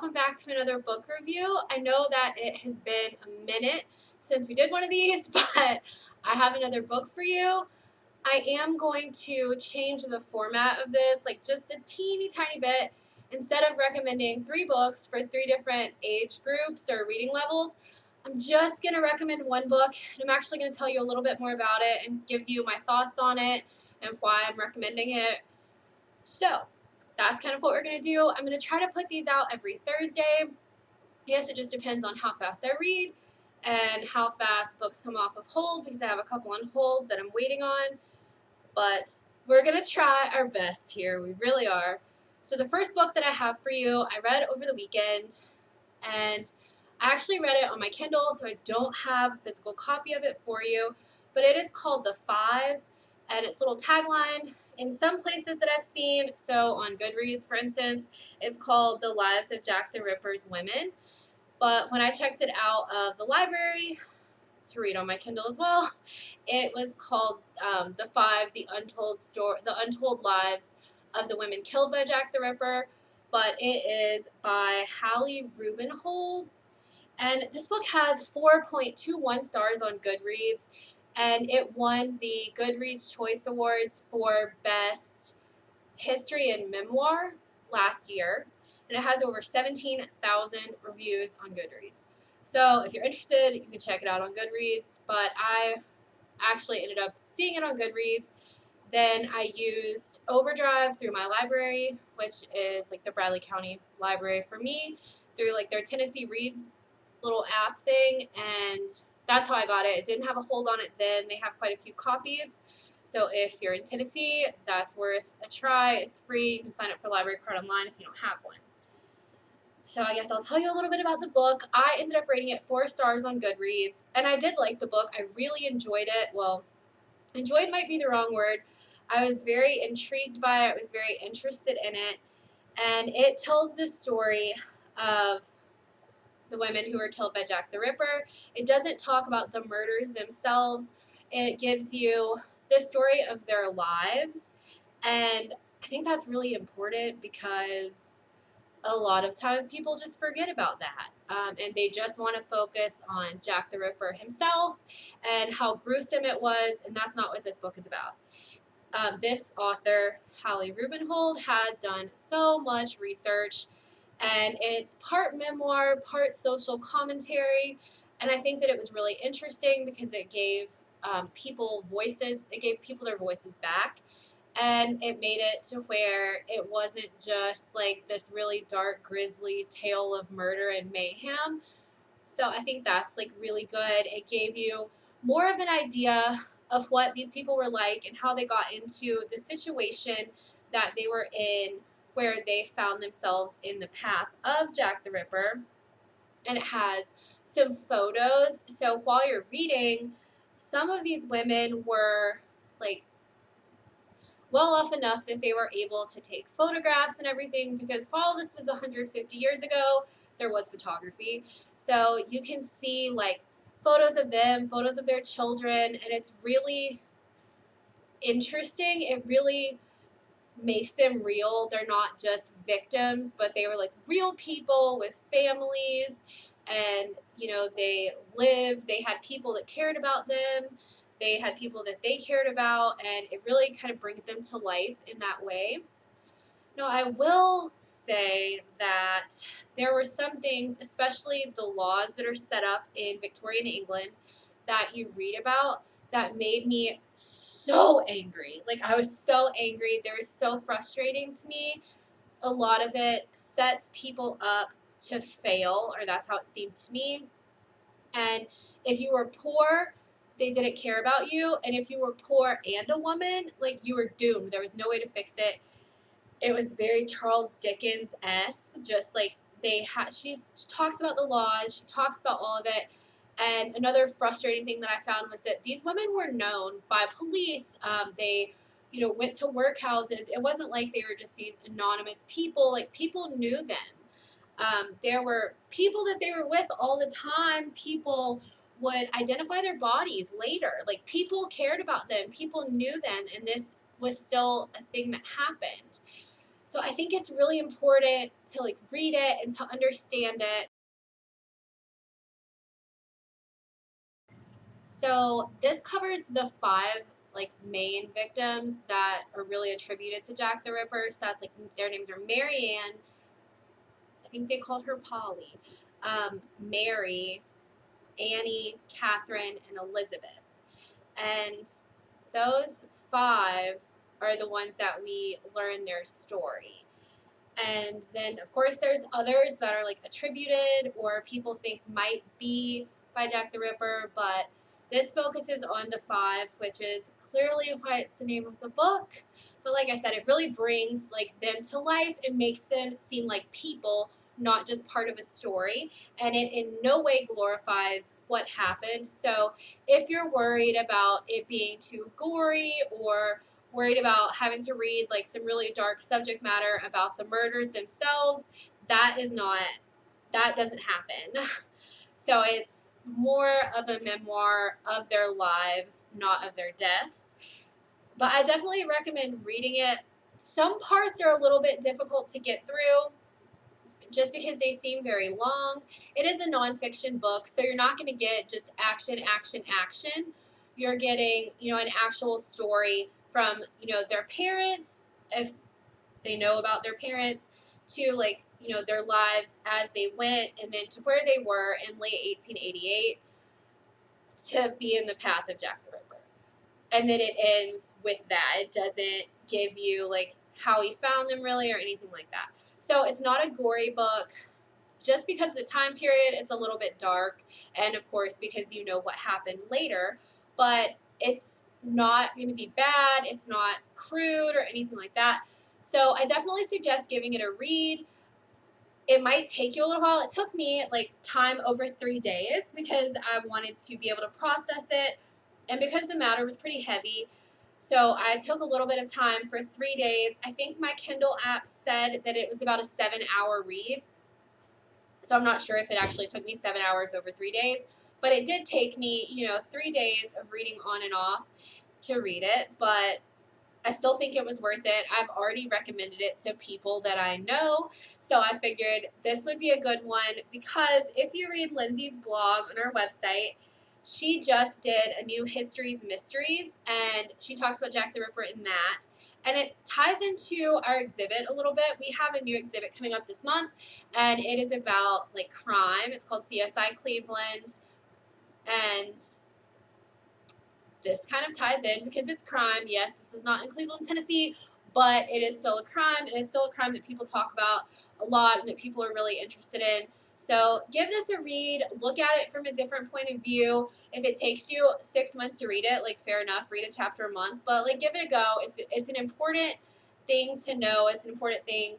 Welcome back to another book review. I know that it has been a minute since we did one of these, but I have another book for you. I am going to change the format of this, like just a teeny tiny bit. Instead of recommending 3 books for 3 different age groups or reading levels, I'm just going to recommend one book, and I'm actually going to tell you a little bit more about it and give you my thoughts on it and why I'm recommending it. So, that's kind of what we're going to do. I'm going to try to put these out every Thursday. Yes, it just depends on how fast I read and how fast books come off of hold, because I have a couple on hold that I'm waiting on. But we're going to try our best here. We really are. So the first book that I have for you, I read over the weekend, and I actually read it on my Kindle, so I don't have a physical copy of it for you. But it is called The Five, and its little tagline in some places that I've seen, so on Goodreads, for instance, it's called The Lives of Jack the Ripper's Women. But when I checked it out of the library to read on my Kindle as well, it was called The Five: The Untold Lives of the Women Killed by Jack the Ripper. But it is by Hallie Rubenhold, and this book has 4.21 stars on Goodreads, and it won the Goodreads Choice Awards for Best History and Memoir last year, and it has over 17,000 reviews on Goodreads. So if you're interested, you can check it out on Goodreads, but I actually ended up seeing it on Goodreads. Then I used Overdrive through my library, which is like the Bradley County Library for me, through like their Tennessee Reads little app thing, and that's how I got it. It didn't have a hold on it then. They have quite a few copies. So if you're in Tennessee, that's worth a try. It's free. You can sign up for library card online if you don't have one. So I guess I'll tell you a little bit about the book. I ended up rating it 4 stars on Goodreads, and I did like the book. I really enjoyed it. Well, enjoyed might be the wrong word. I was very intrigued by it. I was very interested in it. And it tells the story of the women who were killed by Jack the Ripper. It doesn't talk about the murders themselves. It gives you the story of their lives. And I think that's really important because a lot of times people just forget about that. And they just want to focus on Jack the Ripper himself and how gruesome it was. And that's not what this book is about. This author, Hallie Rubenhold, has done so much research, and it's part memoir, part social commentary, and I think that it was really interesting because it gave people voices. It gave people their voices back, and it made it to where it wasn't just like this really dark, grisly tale of murder and mayhem. So I think that's like really good. It gave you more of an idea of what these people were like and how they got into the situation that they were in, where they found themselves in the path of Jack the Ripper. And it has some photos. So while you're reading, some of these women were like well off enough that they were able to take photographs and everything, because while this was 150 years ago, there was photography. So you can see like photos of them, photos of their children, and it's really interesting. It really makes them real. They're not just victims, but they were like real people with families, and they lived, they had people that cared about them, they had people that they cared about, and it really kind of brings them to life in that way. Now, I will say that there were some things, especially the laws that are set up in Victorian England, that you read about that made me so angry. Like, I was so angry. They were so frustrating to me. A lot of it sets people up to fail, or that's how it seemed to me. And if you were poor, they didn't care about you. And if you were poor and a woman, like, you were doomed. There was no way to fix it. It was very Charles Dickens-esque, just like she talks about the laws, she talks about all of it. And another frustrating thing that I found was that these women were known by police. They, went to workhouses. It wasn't like they were just these anonymous people. Like, people knew them. There were people that they were with all the time. People would identify their bodies later. Like, people cared about them. People knew them, and this was still a thing that happened. So I think it's really important to like read it and to understand it. So this covers the five like main victims that are really attributed to Jack the Ripper. So that's like their names are Mary Ann. I think they called her Polly, Mary, Annie, Catherine, and Elizabeth. And those five are the ones that we learn their story. And then, of course, there's others that are like attributed or people think might be by Jack the Ripper, but this focuses on the five, which is clearly why it's the name of the book. But like I said, it really brings like them to life and makes them seem like people, not just part of a story. And it in no way glorifies what happened. So if you're worried about it being too gory or worried about having to read like some really dark subject matter about the murders themselves, that doesn't happen. So it's more of a memoir of their lives, not of their deaths. But I definitely recommend reading it. Some parts are a little bit difficult to get through just because they seem very long. It is a nonfiction book, so you're not going to get just action, action, action. You're getting, an actual story from, their parents, if they know about their parents, to like, their lives as they went, and then to where they were in late 1888 to be in the path of Jack the Ripper. And then it ends with that. It doesn't give you like how he found them really or anything like that. So it's not a gory book. Just because the time period, it's a little bit dark, and of course because you know what happened later, but it's not going to be bad. It's not crude or anything like that. So I definitely suggest giving it a read. It might take you a little while. It took me like time over 3 days because I wanted to be able to process it, and because the matter was pretty heavy. So I took a little bit of time for 3 days. I think my Kindle app said that it was about a 7-hour read. So I'm not sure if it actually took me 7 hours over 3 days, but it did take me, 3 days of reading on and off to read it. But I still think it was worth it. I've already recommended it to people that I know. So I figured this would be a good one because if you read Lindsay's blog on our website, she just did a new History's Mysteries, and she talks about Jack the Ripper in that. And it ties into our exhibit a little bit. We have a new exhibit coming up this month, and it is about like crime. It's called CSI Cleveland, and this kind of ties in because it's crime. Yes, this is not in Cleveland, Tennessee, but it is still a crime, and it's still a crime that people talk about a lot and that people are really interested in. So give this a read. Look at it from a different point of view. If it takes you 6 months to read it, like fair enough, read a chapter a month, but like give it a go. It's an important thing to know. It's an important thing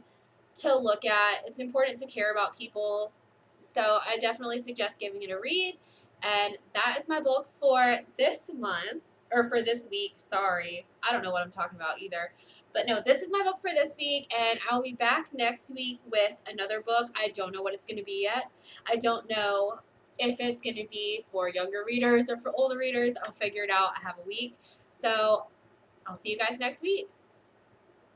to look at. It's important to care about people. So I definitely suggest giving it a read. And that is my book for this month, or for this week. Sorry. I don't know what I'm talking about either. But no, this is my book for this week, and I'll be back next week with another book. I don't know what it's going to be yet. I don't know if it's going to be for younger readers or for older readers. I'll figure it out. I have a week. So I'll see you guys next week.